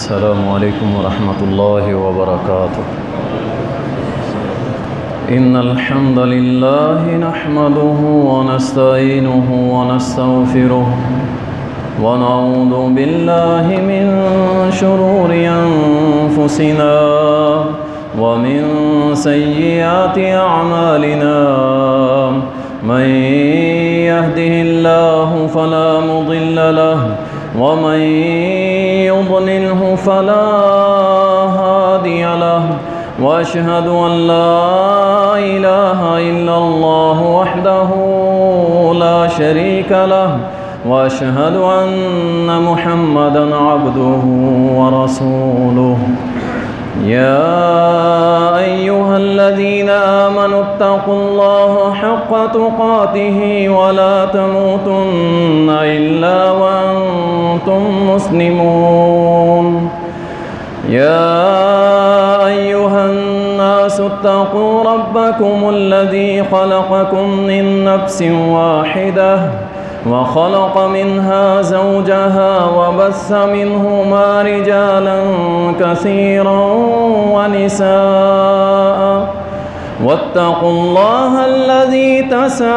अस्सलामु अलैकुम वरहमतुल्लाहि वबरकातुह। इन्नल हम्दलिल्लाहि नहमदुहु व नस्तईनुहु व नस्तगफिरुहु व नऊज़ु बिल्लाहि मिन शुरूरि अनफुसिना व मिन सय्यिआति अअमालिना। मन यहदिहिल्लाहु फला मुदिल्ल लहु व मन युद्लिल्हु फला हादिय लहु व अशहदु अन ला इलाहा इल्लल्लाहु वहदहु ला शरीक लहु व अशहदु अन्न मुहम्मदन अब्दुहु व रसूलुहु। या अय्युहल्लज़ीना आमनुत्तक़ुल्लाह हक़्क़ तुक़ातिहि व ला तमूतुन्न इल्ला व अंतुम मुस्लिमून। या अय्युहन्नासु इत्तक़ू रब्बकुमुल्लज़ी ख़लक़कुम मिन नफ्सिन वाहिदह व ख़लक़ मिन्हा ज़ौजहा व बस्स मिन्हुमा रिजालन कसीरन व निसाअ वत्तक़ुल्लाह अल्लज़ी तसाअलून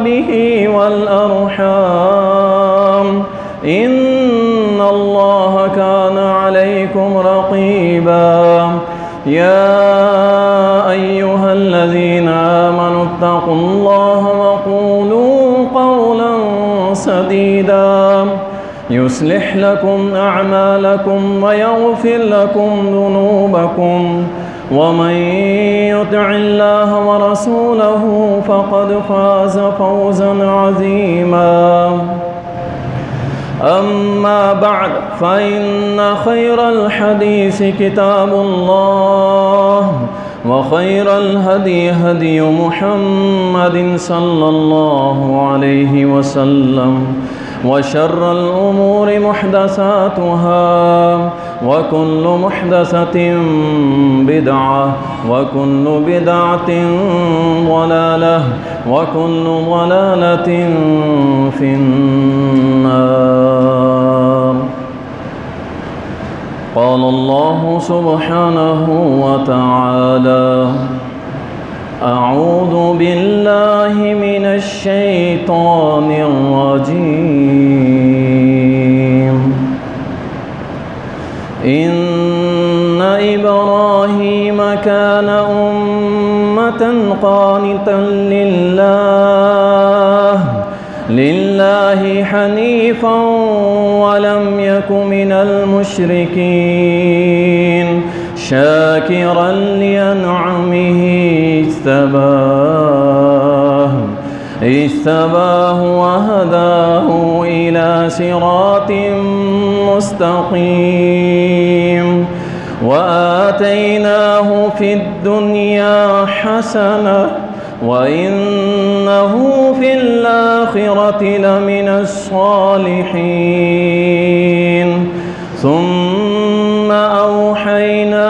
बिही वल अर्हाम इन्नल्लाह कान अलैकुम रक़ीबा। या अय्युहल्लज़ीना आमनुत्तक़ुल्लाह व क़ूलू क़ौलन सदीदा युस्लिह लकुम अअमालकुम व यग़फिर लकुम ज़ुनूबकुम व मन युतिइल्लाह व रसूलहु फ़क़द फ़ाज़ फ़ौज़न अज़ीमा। अम्मा बअद फ़इन्न खैरल हदीस किताबुल्लाह व खैरल हदी हदी मुहम्मदिन सल्लल्लाहु अलैहि वसल्लम व शर्रल उमूरि मुहदसातुहा व कुल्लु मुहदसतिन बिदअह व कुल्लु बिदअतिन ज़लालह व कुल्लु ज़लालतिन फिन्नार। क़ाल अल्लाहु सुब्हानहु व तआला अऊज़ु बिल्लाहि मिनश शैतानिर रजीम। इन्न इब्राहीम कान उम्मतन क़ानितन लिल्लाहि हनीफ़न व लम यकु मिनल मुश्रिकीन शाकिरन लिअनअमिहि इज्तबाहु व हदाहु इला सिरातिन मुस्तक़ीम व आतैनाहु फिद दुनिया हसनह व इन्नहु फिल आखिरति लमिनस सालिहीन। सुम्मा औहैना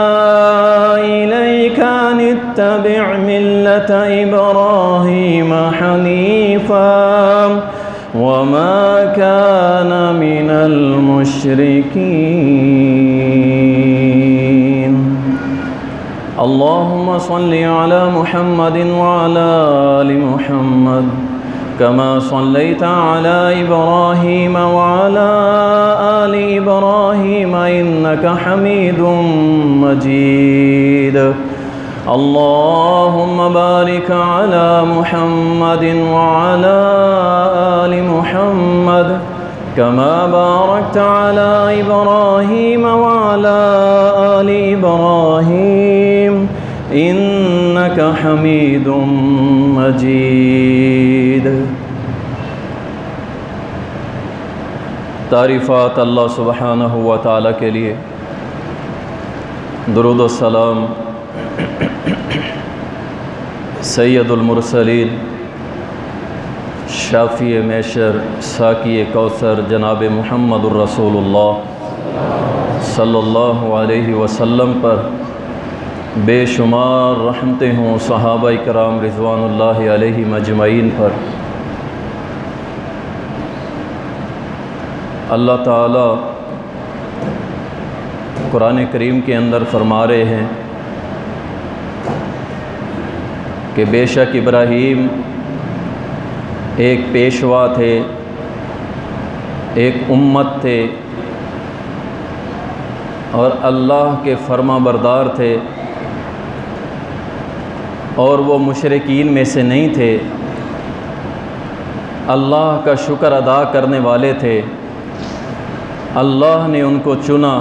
इलैका अन इत्तबि' मिल्लत इब्राहीम हनीफा व मा कान मिनल मुश्रिकीन। अल्लाहुम्मा सल्लि अला मुहम्मदिन व अला आलि मुहम्मद कमा सल्लैता अला इब्राहीम व अला आलि इब्राहीम इन्नका हमीदुम मजीद। अल्लाहुम्मा बारिक अला मुहम्मदिन व अला आलि मुहम्मद कमा बारकता अला इब्राहीम व अला आलि इब्राहीम इन्नका हमीदुम मजीद। तारीफ़ात अल्लाह सुब्हानहु व तआला के लिए, दुरूद व सलाम सैयदुल मुरसलीन शाफ़ी महशर साकी कौसर जनाब मुहम्मदुर रसूलुल्लाह सल्लल्लाहु अलैहि वसल्लम पर बेशुमार रहमतें हों सहाबा इकराम रिज़वानुल्लाहि अलैहिम अजमईन पर। अल्लाह ताला कुरान करीम के अंदर फरमा रहे हैं कि बेशक इब्राहीम एक पेशवा थे, एक उम्मत थे और अल्लाह के फर्मा बरदार थे, और वो मुशरिकीन में से नहीं थे, अल्लाह का शुक्र अदा करने वाले थे। अल्लाह ने उनको चुना,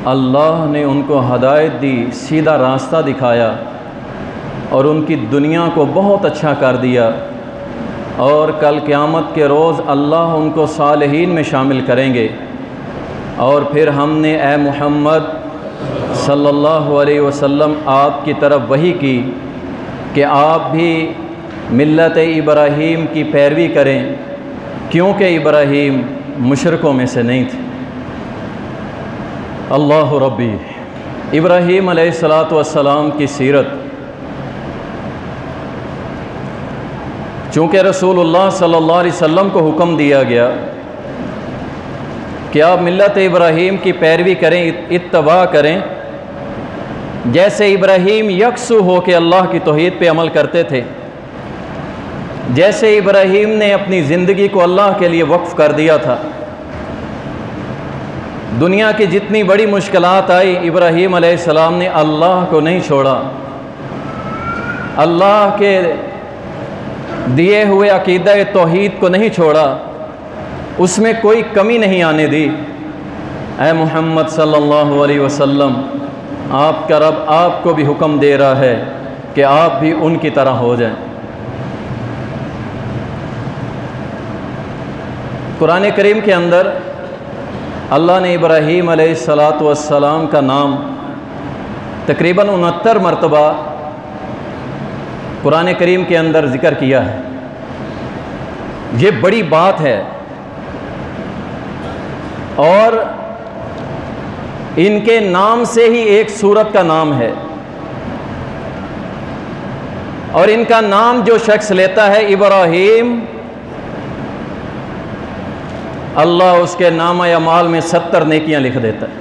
अल्लाह ने उनको हदायत दी, सीधा रास्ता दिखाया और उनकी दुनिया को बहुत अच्छा कर दिया, और कल क़यामत के रोज़ अल्लाह उनको सालिहीन में शामिल करेंगे। और फिर हमने ए मोहम्मद सल्लल्लाहु अलैहि वसल्लम आपकी तरफ वही की कि आप भी मिल्लत इब्राहीम की पैरवी करें, क्योंकि इब्राहीम मुशरिकों में से नहीं थे। अल्लाह रब्बी। इब्राहीम अलैहिस्सलातु वस्सलाम की सीरत, चूँकि रसूलुल्लाह सल्लल्लाहु अलैहि वसल्लम को हुक्म दिया गया कि आप मिल्लत इब्राहीम की पैरवी करें, इत्तबा करें, जैसे इब्राहीम यकसू हो के अल्लाह की तौहीद पे अमल करते थे, जैसे इब्राहीम ने अपनी ज़िंदगी को अल्लाह के लिए वक्फ़ कर दिया था। दुनिया की जितनी बड़ी मुश्किलात आई, इब्राहीम अलैहिस्सलाम ने अल्लाह को नहीं छोड़ा, अल्लाह के दिए हुए अकीदा तौहीद को नहीं छोड़ा, उसमें कोई कमी नहीं आने दी। ऐ मोहम्मद सल्लल्लाहु अलैहि वसल्लम, आपका रब आपको भी हुक्म दे रहा है कि आप भी उनकी तरह हो जाएं। कुरान करीम के अंदर अल्लाह ने इब्राहीम अलैहिस्सलातु वस्सलाम का नाम तकरीबन 69 मरतबा कुरान करीम के अंदर ज़िक्र किया है। ये बड़ी बात है, और इनके नाम से ही एक सूरत का नाम है, और इनका नाम जो शख्स लेता है इब्राहीम, अल्लाह उसके नामा अमाल में 70 नेकियां लिख देता है।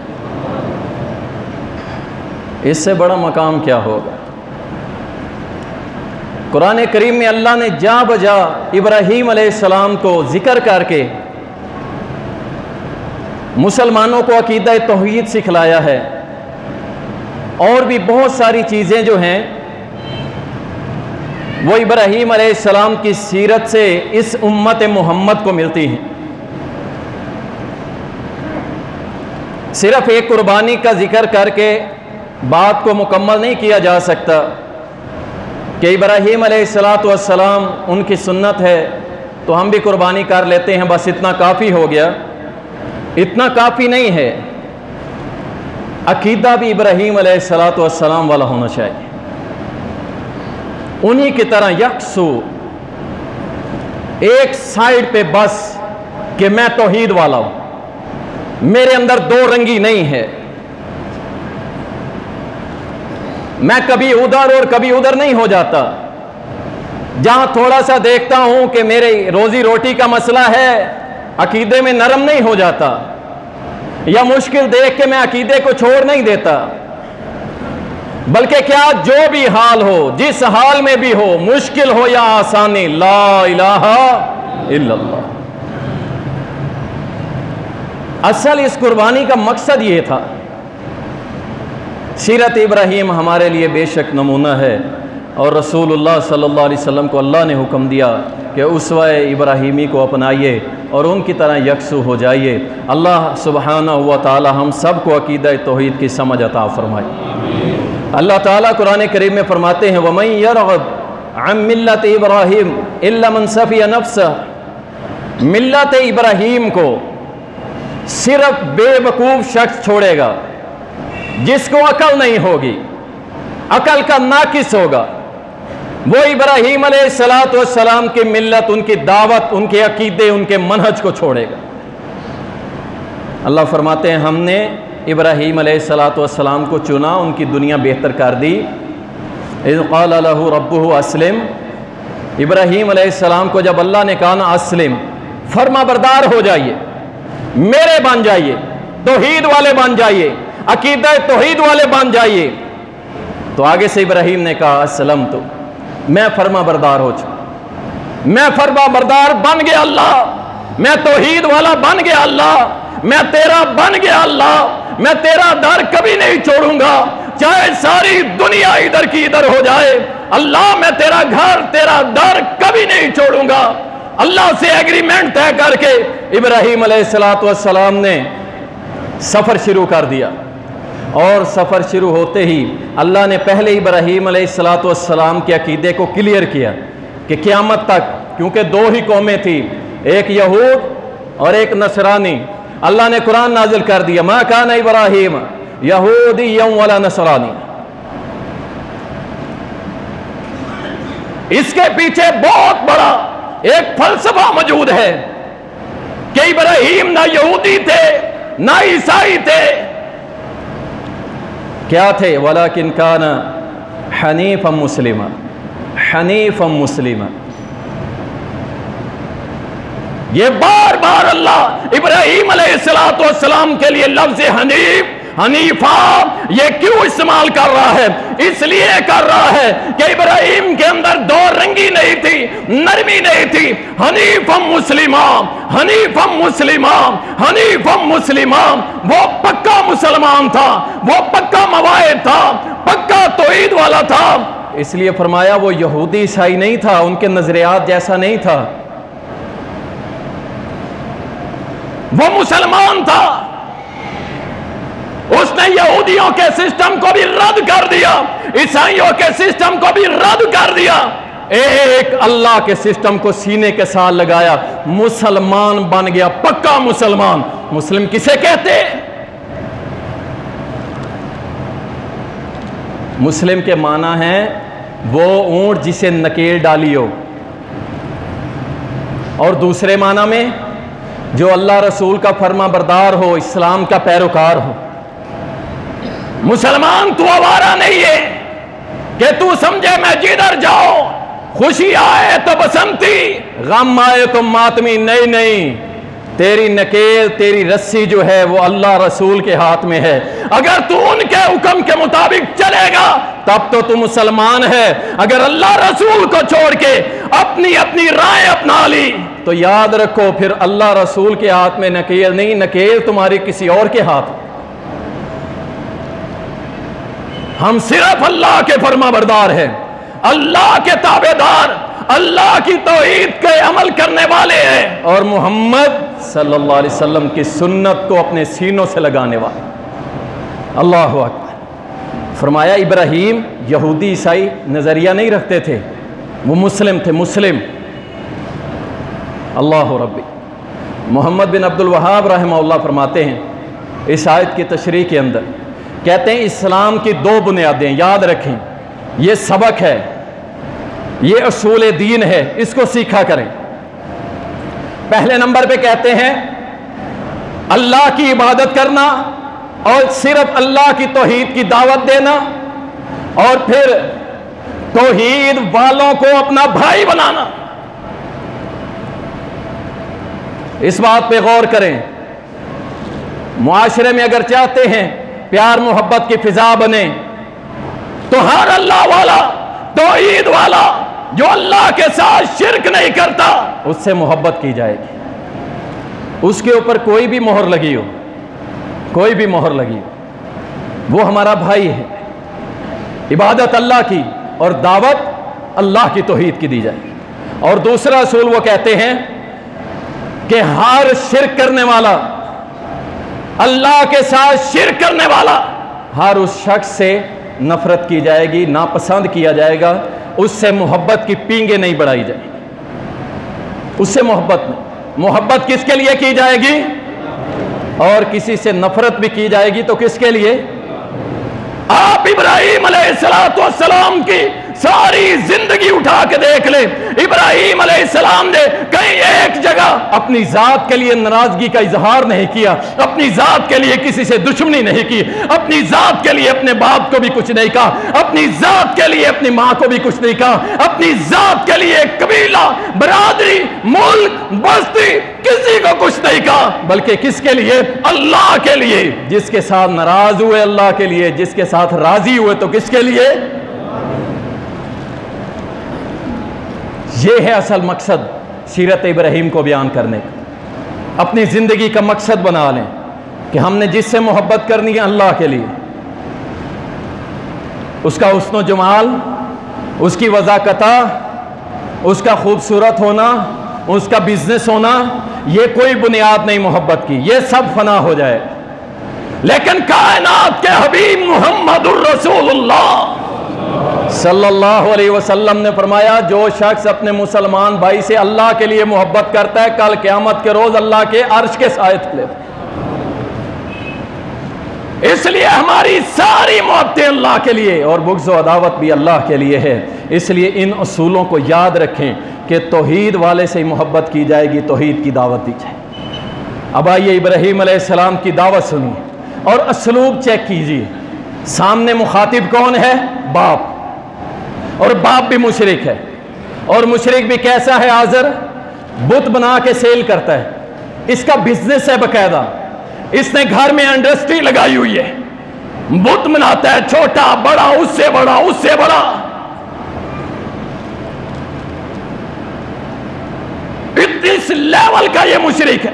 इससे बड़ा मकाम क्या होगा। कुरान करीम में अल्लाह ने जा बजा इब्राहीम अलैहिस्सलाम को ज़िक्र करके मुसलमानों को अकीदा तौहीद सिखलाया है, और भी बहुत सारी चीज़ें जो हैं वो इब्राहीम अलैहिस्सलाम की सीरत से इस उम्मत मोहम्मद को मिलती हैं। सिर्फ एक कुर्बानी का जिक्र करके बात को मुकम्मल नहीं किया जा सकता कि इब्राहीम अलैहिस्सलातु वस्सलाम उनकी सुन्नत है तो हम भी कुर्बानी कर लेते हैं, बस इतना काफ़ी हो गया। इतना काफ़ी नहीं है, अकीदा भी इब्राहीम अलैहिस्सलातु वस्सलाम वाला होना चाहिए। उन्हीं की तरह यकसू, एक साइड पे बस कि मैं तौहीद वाला हूं, मेरे अंदर दो रंगी नहीं है, मैं कभी उधर और कभी उधर नहीं हो जाता। जहां थोड़ा सा देखता हूं कि मेरे रोजी रोटी का मसला है, अकीदे में नरम नहीं हो जाता, या मुश्किल देख के मैं अकीदे को छोड़ नहीं देता, बल्कि क्या जो भी हाल हो, जिस हाल में भी हो, मुश्किल हो या आसानी, ला इलाहा इल्लल्लाह। असल इस कुर्बानी का मकसद ये था। सीरत इब्राहीम हमारे लिए बेशक नमूना है, और रसूलुल्लाह सल्लल्लाहु अलैहि वसल्लम को अल्लाह ने हुक्म दिया कि उसवा इब्राहीमी को अपनाइए और उनकी तरह यकसू हो जाइए। अल्लाह सुब्हानहू व तआला हम सब को अकीदा तौहीद की समझ अता फरमाए। अल्लाह ताला कुरान करीम में फरमाते हैं, वमन यरग़ब अन मिल्लत इब्राहीम इल्ला मन सफ़िया नफ्सह। मिल्लत इब्राहीम को सिर्फ बेवकूफ़ शख्स छोड़ेगा, जिसको अकल नहीं होगी, अकल का नाकिस होगा, वो इब्राहीम अलैहिस्सलातु वस्सलाम की मिल्लत, उनकी दावत, उनके अकीदे, उनके मनहज को छोड़ेगा। अल्लाह फरमाते हैं हमने इब्राहीम अलैहिस्सलातु वस्सलाम को चुना, उनकी दुनिया बेहतर कर दी। इज़ क़ाल लहू रब्बुहु अस्लिम। इब्राहीम अलैहिस्सलाम को जब अल्लाह ने कहा ना अस्लिम, फर्मा बरदार हो जाइए, मेरे बन जाइए, तौहीद वाले बन जाइए, अकीदा तौहीद वाले बन जाइए। तो आगे से इब्राहिम ने कहा अस्सलम, तो मैं फर्मा बरदार हो चुका, मैं फर्मा बरदार बन गया अल्लाह, मैं तौहीद वाला बन गया अल्लाह, मैं तेरा बन गया अल्लाह, मैं तेरा दर कभी नहीं छोड़ूंगा, चाहे सारी दुनिया इधर की इधर हो जाए, अल्लाह मैं तेरा घर तेरा दर कभी नहीं छोड़ूंगा। अल्लाह से एग्रीमेंट तय करके इब्राहिम अलैहिस्सलाम ने सफर शुरू कर दिया। और सफर शुरू होते ही अल्लाह ने पहले इब्राहिम अलैहिस्सलाम के अकीदे को क्लियर किया कि क़यामत तक, क्योंकि दो ही कौमें थी, एक यहूद और एक नसरानी। अल्लाह ने कुरान नाजिल कर दिया, मा कान इब्राहिम यहूदिय्यन वला नसरानी। इसके पीछे बहुत बड़ा एक फलसफा मौजूद है कि इब्राहिम ना यहूदी थे ना ईसाई थे, क्या थे? वलाकिन काना हनीफम मुस्लिमा, हनीफम मुस्लिमा। ये बार बार अल्लाह इब्राहिम अलैहिस्सलाम के लिए लफ्ज़ हनीफ, हनीफा ये क्यों इस्तेमाल कर रहा है? इसलिए कर रहा है कि इब्राहिम के अंदर दो रंगी नहीं थी, नरमी नहीं थी। हनीफम मुस्लिमा, हनीफम मुस्लिमा, हनीफम मुस्लिमा, वो पक्का मुसलमान था, वो पक्का मवाहिद था, पक्का तौहीद वाला था। इसलिए फरमाया वो यहूदी ईसाई नहीं था, उनके नजरियात जैसा नहीं था, वो मुसलमान था। उसने यहूदियों के सिस्टम को भी रद्द कर दिया, ईसाइयों के सिस्टम को भी रद्द कर दिया, एक अल्लाह के सिस्टम को सीने के साथ लगाया, मुसलमान बन गया, पक्का मुसलमान। मुस्लिम किसे कहते? मुस्लिम के माना है वो ऊंट जिसे नकेल डाली हो, और दूसरे माना में जो अल्लाह रसूल का फर्मा बरदार हो, इस्लाम का पैरोकार हो। मुसलमान तू आवारा नहीं है कि तू समझे मैं जिधर जाओ, खुशी आए तो बसंती, गम आए तो मातमी। नहीं नहीं, तेरी नकेल तेरी रस्सी जो है वो अल्लाह रसूल के हाथ में है। अगर तू उनके हुक्म के मुताबिक चलेगा तब तो तू मुसलमान है। अगर अल्लाह रसूल को छोड़ के अपनी अपनी राय अपना ली तो याद रखो फिर अल्लाह रसूल के हाथ में नकेल नहीं, नकेल तुम्हारी किसी और के हाथ। हम सिर्फ अल्लाह के फर्मा बरदार हैं, अल्लाह के ताबेदार, अल्लाह की तौहीद के अमल करने वाले हैं, और मोहम्मद सल्लल्लाहु अलैहि वसल्लम की सुन्नत को अपने सीनों से लगाने वाले। अल्लाह अकबर। फरमाया इब्राहिम यहूदी ईसाई नजरिया नहीं रखते थे, वो मुस्लिम थे, मुस्लिम। अल्लाह रब्बी। मोहम्मद बिन अब्दुल वहाब रहमहुल्लाह फरमाते हैं इस आयत की तशरीह के अंदर, कहते हैं इस्लाम की दो बुनियादें याद रखें, ये सबक है, ये उसूल दीन है, इसको सीखा करें। पहले नंबर पे कहते हैं अल्लाह की इबादत करना और सिर्फ अल्लाह की तौहीद की दावत देना, और फिर तौहीद वालों को अपना भाई बनाना। इस बात पे गौर करें, मुआशरे में अगर चाहते हैं प्यार मोहब्बत की फिजा बने तो हर अल्लाह वाला, तौहीद वाला, जो अल्लाह के साथ शिरक नहीं करता, उससे मोहब्बत की जाएगी। उसके ऊपर कोई भी मोहर लगी हो, कोई भी मोहर लगी हो, वो हमारा भाई है। इबादत अल्लाह की और दावत अल्लाह की तौहीद की दी जाएगी। और दूसरा असूल वो कहते हैं कि हर शिरक करने वाला, अल्लाह के साथ शिरक करने वाला, हर उस शख्स से नफरत की जाएगी, नापसंद किया जाएगा, उससे मोहब्बत की पींगे नहीं बढ़ाई जाएगी, उससे मोहब्बत नहीं। मोहब्बत किसके लिए की जाएगी? और किसी से नफरत भी की जाएगी तो किसके लिए? आप इब्राहिम अलैहिस्सलाम की सारी जिंदगी उठा के देख ले, इब्राहीम अलैहिस्सलाम ने कहीं एक जगह अपनी जात के लिए नाराजगी का इजहार नहीं किया, अपनी जात के लिए किसी से दुश्मनी नहीं की, अपनी जात के लिए अपने बाप को भी कुछ नहीं कहा, अपनी जात के लिए अपनी मां को भी कुछ नहीं कहा, अपनी जात के लिए कबीला, बरादरी, मुल्क, बस्ती, किसी को कुछ नहीं कहा, बल्कि किसके लिए? अल्लाह के लिए। जिसके साथ नाराज हुए अल्लाह के लिए, जिसके साथ राजी हुए तो किसके लिए? यह है असल मकसद सीरत इब्राहीम को बयान करने का। अपनी जिंदगी का मकसद बना लें कि हमने जिससे मोहब्बत करनी है अल्लाह के लिए, उसका हुस्न जमाल, उसकी वज़ाकता, उसका खूबसूरत होना, उसका बिजनेस होना, ये कोई बुनियाद नहीं मोहब्बत की, ये सब फना हो जाए। लेकिन कायनात के हबीब मुहम्मदुर रसूलुल्लाह सल्लल्लाहु अलैहि वसल्लम ने फरमाया, जो शख्स अपने मुसलमान भाई से अल्लाह के लिए मोहब्बत करता है, कल क़यामत के रोज अल्लाह के अर्श के साए तले। इसलिए हमारी सारी मोहब्बतें अल्लाह के लिए और बुग़्ज़ व अदावत भी अल्लाह के लिए है। इसलिए इन असूलों को याद रखें कि तौहीद वाले से ही मोहब्बत की जाएगी, तौहीद की दावत दी जाए। अब आइए इब्राहीम अलैहिस्सलाम की दावत सुनिए और असलूब चेक कीजिए। सामने मुखातिब कौन है? बाप, और बाप भी मुशरिक है, और मुशरिक भी कैसा है? आज़र, बुत बना के सेल करता है, इसका बिजनेस है बकायदा, इसने घर में इंडस्ट्री लगाई हुई है, बुत बनाता है, छोटा बड़ा, उससे बड़ा, उससे बड़ा। इस लेवल का ये मुशरिक है।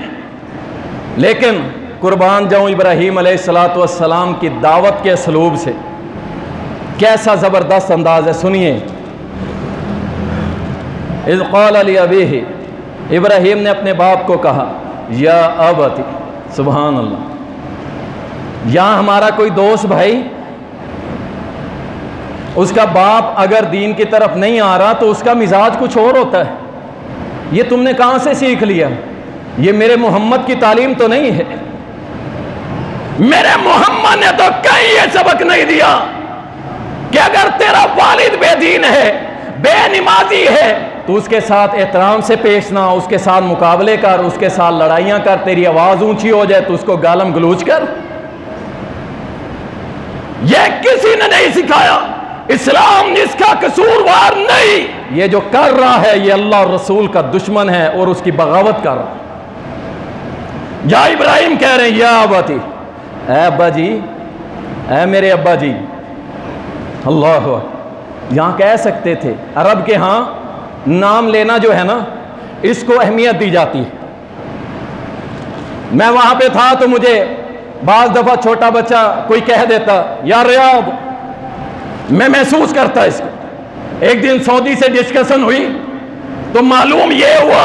लेकिन कुर्बान जाऊं इब्राहीम अलैहिस्सलातु वस्सलाम की दावत के असलूब से, कैसा जबरदस्त अंदाज है, सुनिए। इज़ क़ाल लि अबीही, इब्राहीम ने अपने बाप को कहा, या अबती, सुभान अल्लाह। यहां हमारा कोई दोस्त भाई, उसका बाप अगर दीन की तरफ नहीं आ रहा तो उसका मिजाज कुछ और होता है। ये तुमने कहां से सीख लिया? ये मेरे मोहम्मद की तालीम तो नहीं है। मेरे मोहम्मद ने तो कहीं ये सबक नहीं दिया कि अगर तेरा वालिद बेदीन है, बेनिमाजी है, तो उसके साथ एहतराम से पेश ना, उसके साथ मुकाबले कर, उसके साथ लड़ाइयां कर, तेरी आवाज ऊंची हो जाए तो उसको गालम गलूच कर। यह किसी ने नहीं सिखाया। इस्लाम इसका कसूरवार नहीं। ये जो कर रहा है ये अल्लाह और रसूल का दुश्मन है और उसकी बगावत कर रहा है। या इब्राहिम कह रहे हैं, या अबाती, ऐ अब्बा जी, ऐ मेरे अब्बा जी। अल्लाह, यहां कह सकते थे, अरब के यहां नाम लेना जो है ना, इसको अहमियत दी जाती है। मैं वहां पे था तो मुझे बाज दफा छोटा बच्चा कोई कह देता, या रियाद, मैं महसूस करता इसको। एक दिन सऊदी से डिस्कशन हुई तो मालूम ये हुआ,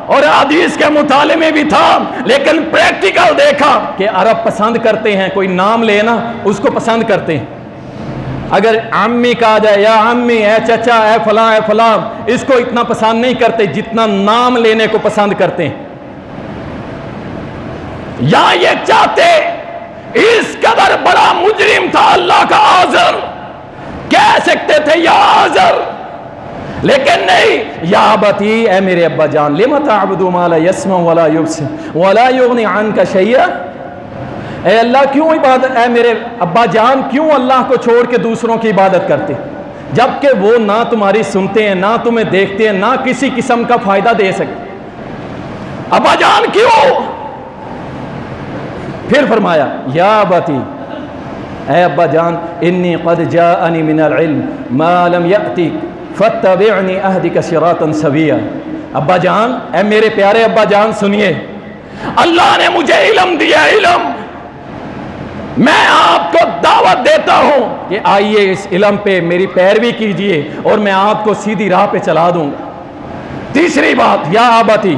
और हदीस के मुताले में भी था, लेकिन प्रैक्टिकल देखा कि अरब पसंद करते हैं, कोई नाम लेना उसको पसंद करते हैं। अगर अम्मी कहा जाए, या अम्मी, है चचा, है फलां, है फलां, इसको इतना पसंद नहीं करते जितना नाम लेने को पसंद करते हैं। या ये चाहते, इस कदर बड़ा मुजरिम था अल्लाह का आज़र, कह सकते थे या आज़र, लेकिन नहीं, या अबती, ए मेरे अब्बा जान, लिमा तअबुदु मा ला यस्मा वला युबसिर वला युगनी अन्का शैया। ए अल्लाह, क्यों इबादत, ए मेरे अब्बा जान, क्यों अल्लाह को छोड़ के दूसरों की इबादत करते, जबकि वो ना तुम्हारी सुनते हैं, ना तुम्हें देखते हैं, ना किसी किस्म का फायदा दे सकते। अब्बा जान क्यों? फिर फरमाया, या अबती, ए अब्बा जान, इन्नी क़द जाअनी मिनल इल्म मा लम यअतिक फत्तबिअनी अहदिका सिरातन सविया। अब्बा जान, ए मेरे प्यारे अब्बा जान, सुनिए, अल्लाह ने मुझे इल्म दिया, इल्म, मैं आपको दावत देता हूं कि आइए इस इल्म पे मेरी पैरवी कीजिए और मैं आपको सीधी राह पे चला दूंगा। तीसरी बात, या अबती,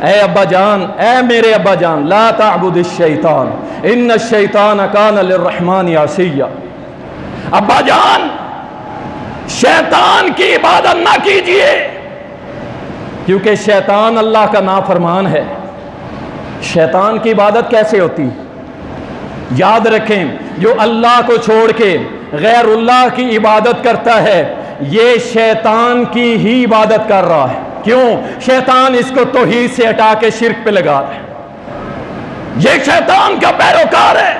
ए अब्बा जान, ए मेरे अब्बा जान, ला तअबुदिश शैतान इन्न शैतान कान लिर्रहमान असिया। अब्बा जान, शैतान की इबादत ना कीजिए, क्योंकि शैतान अल्लाह का नाफरमान है। शैतान की इबादत कैसे होती है? याद रखें, जो अल्लाह को छोड़ के गैरुल्लाह की इबादत करता है, ये शैतान की ही इबादत कर रहा है। क्यों? शैतान इसको तौहीद से हटा के शिर्क पे लगा रहा है। ये शैतान का पैरोकार है।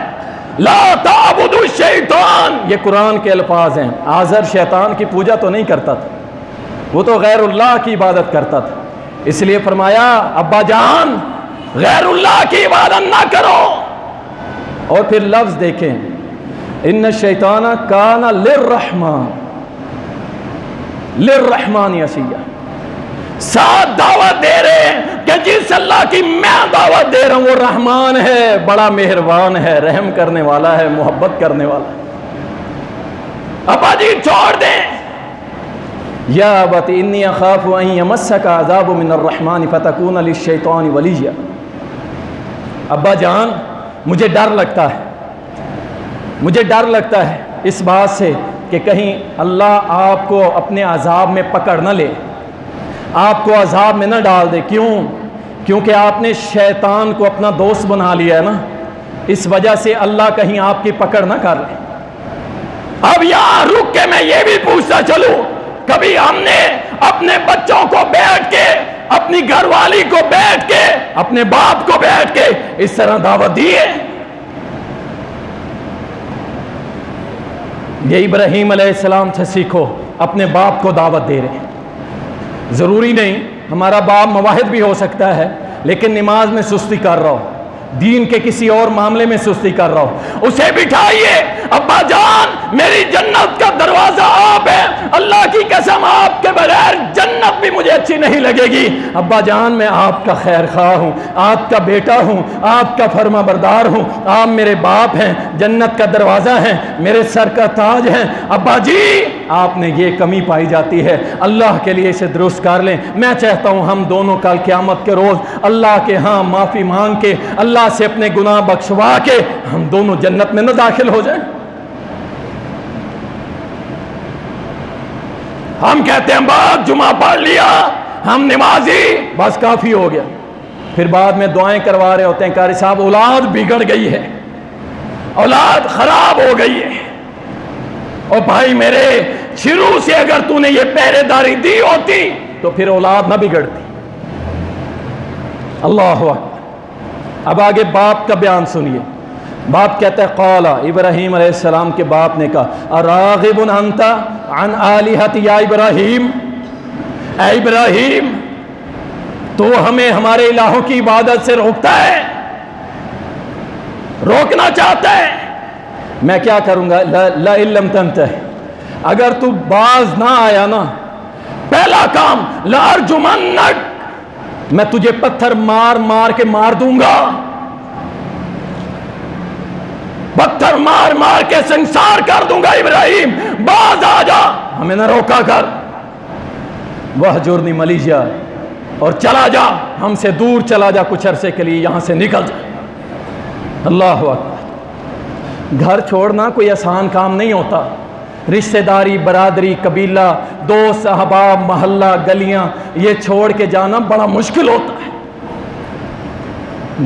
ला ताबुदु शैतान, ये कुरान के अल्फाज हैं। आज़र शैतान की पूजा तो नहीं करता था, वो तो गैरुल्लाह की इबादत करता था। इसलिए फरमाया अब्बा जान गैरुल्लाह की इबादत ना करो। और फिर लफ्ज देखें, इन्न शैताना काना लिर्रहमान यसिया। साथ दावत दे रहे हैं कि जिस अल्लाह की मैं दावत दे रहा हूं वो रहमान है, बड़ा मेहरबान है, रहम करने वाला है, मोहब्बत करने वाला है। अब्बा जी छोड़ दें। या अबती इन्नी अखाफु अन यमस्सका अज़ाबु मिनर रहमान फतकून लिश्शैतानि वलिय्या। अब्बा जान मुझे डर लगता है, मुझे डर लगता है इस बात से कि कहीं अल्लाह आपको अपने अजाब में पकड़ न ले, आपको अजाब में न डाल दे। क्यों? क्योंकि आपने शैतान को अपना दोस्त बना लिया है ना, इस वजह से अल्लाह कहीं आपकी पकड़ न कर ले। अब यहां रुक के मैं ये भी पूछता चलूं, कभी हमने अपने बच्चों को बैठ के, अपनी घरवाली को बैठ के, अपने बाप को बैठ के इस तरह दावत दी है? ये इब्राहीम अलैहिस्सलाम से सीखो, अपने बाप को दावत दे रहे हैं। ज़रूरी नहीं हमारा बाप मुवाहिद भी हो सकता है, लेकिन नमाज में सुस्ती कर रहा हो, दीन के किसी और मामले में सुस्ती कर रहा हो, उसे बिठाइए। अब्बा जान मेरी जन्नत का दरवाजा आप है, अल्लाह की कसम आपके बगैर जन्नत भी मुझे अच्छी नहीं लगेगी। अब्बा जान मैं आपका खैर खा हूँ, आपका बेटा हूँ, आपका फर्मा बरदार हूँ, आप मेरे बाप हैं, जन्नत का दरवाज़ा हैं, मेरे सर का ताज हैं। अब्बा जी आपने ये कमी पाई जाती है, अल्लाह के लिए इसे दुरुस्त कर लें। मैं चाहता हूँ हम दोनों कल क़यामत के रोज़ अल्लाह के यहाँ माफ़ी मांग के, अल्लाह से अपने गुनाह बख्शवा के हम दोनों जन्नत में न दाखिल हो जाएं। हम कहते हैं बात जुमा पढ़ लिया, हम नमाजी, बस काफी हो गया। फिर बाद में दुआएं करवा रहे होते हैं, कारी साहब औलाद बिगड़ गई है, औलाद खराब हो गई है। और भाई मेरे शुरू से अगर तूने ये पहरेदारी दी होती तो फिर औलाद ना बिगड़ती। अल्लाह अकबर। अब आगे बाप का बयान सुनिए। बाप कहता है क़ाला, इब्राहीम अलैहिस्सलाम के बाप ने कहा, अराग़िबुन अंता अन आलिहती या इब्राहीम। ऐ इब्राहीम तो हमें हमारे इलाहों की इबादत से रोकता है, रोकना चाहता है। मैं क्या करूंगा? ला इल्लम तंतह, अगर तू बाज ना आया ना, पहला काम लारजुमन्नक, मैं तुझे पत्थर मार मार के मार दूंगा, पत्थर मार मार के संसार कर दूंगा। इब्राहिम बाज आ जा, हमें न रोका कर। वह जुर्नी मलिया, और चला जा, हमसे दूर चला जा, कुछ अरसे के लिए यहां से निकल जा। अल्लाह अकबर। घर छोड़ना कोई आसान काम नहीं होता। रिश्तेदारी, बरादरी, कबीला, दोस्त, अहबाब, मोहल्ला, गलियां, ये छोड़ के जाना बड़ा मुश्किल होता है।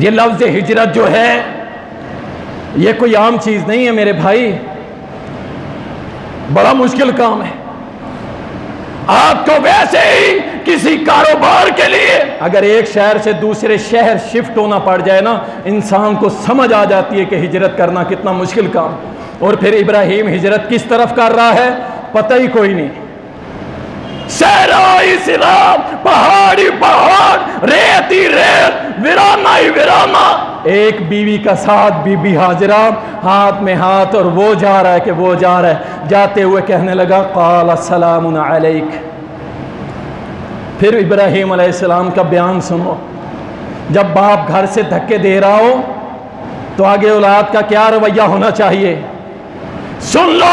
ये लफ्ज़ हिजरत जो है ये कोई आम चीज़ नहीं है मेरे भाई, बड़ा मुश्किल काम है। आपको वैसे ही किसी कारोबार के लिए अगर एक शहर से दूसरे शहर शिफ्ट होना पड़ जाए ना, इंसान को समझ आ जाती है कि हिजरत करना कितना मुश्किल काम। और फिर इब्राहीम हिजरत किस तरफ कर रहा है पता ही कोई नहीं। सहराई सिरा, पहाड़ी पहाड़, रेत ही रेत, वीराना ही वीराना। एक बीवी का साथ बीबी हाजरा, हाथ में हाथ, और वो जा रहा है कि वो जा रहा है। जाते हुए कहने लगा क़ाल अस्सलामुन अलैक। फिर इब्राहीम अलैहिस्सलाम का बयान सुनो। जब बाप घर से धक्के दे रहा हो तो आगे औलाद का क्या रवैया होना चाहिए, सुन लो।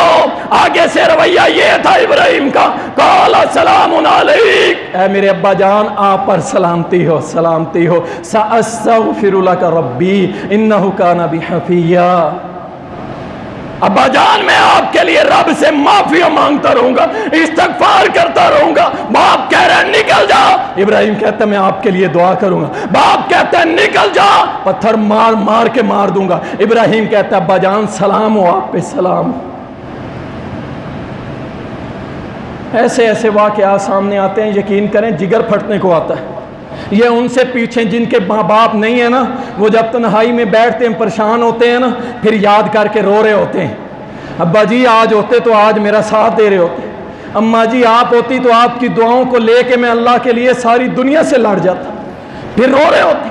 आगे से रवैया ये था इब्राहिम का, क़ाल अस्सलामुन अलैक, ऐ मेरे अब्बा जान आप पर सलामती हो, सलामती हो। सअस्तग़फिरु लक रब्बी इन्नहु काना बी हफ़िय्या। अब्बा जान मैं आपके लिए रब से माफिया मांगता रहूंगा, इस्तग़फ़ार करता रहूंगा। बाप कह रहे हैं निकल जा, इब्राहिम कहता है मैं आपके लिए दुआ करूंगा। बाप कहता है निकल जा, पत्थर मार मार के मार दूंगा। इब्राहिम कहता है अब्बा जान सलाम हो आप पे, सलाम। ऐसे ऐसे वाक़यात सामने आते हैं, यकीन करें जिगर फटने को आता है। ये उनसे पीछे जिनके माँ बाप नहीं है ना, वो जब तन्हाई में बैठते हैं परेशान होते हैं ना, फिर याद करके रो रहे होते हैं, अब्बा जी आज होते तो आज मेरा साथ दे रहे होते, अम्मा जी आप होती तो आपकी दुआओं को लेके मैं अल्लाह के लिए सारी दुनिया से लड़ जाता, फिर रो रहे होते।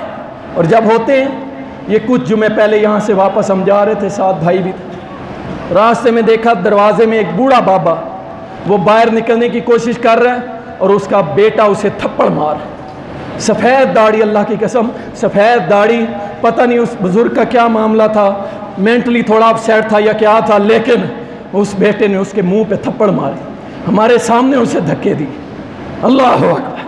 और जब होते हैं, ये कुछ जुमे पहले यहाँ से वापस हम जा रहे थे, साथ भाई भी थे, रास्ते में देखा दरवाजे में एक बूढ़ा बाबा, वो बाहर निकलने की कोशिश कर रहा है और उसका बेटा उसे थप्पड़ मार, सफ़ेद दाढ़ी, अल्लाह की कसम सफ़ेद दाढ़ी, पता नहीं उस बुज़ुर्ग का क्या मामला था, मेंटली थोड़ा अपसेट था या क्या था, लेकिन उस बेटे ने उसके मुंह पे थप्पड़ मारे, हमारे सामने उसे धक्के दी। अल्लाह अकबर।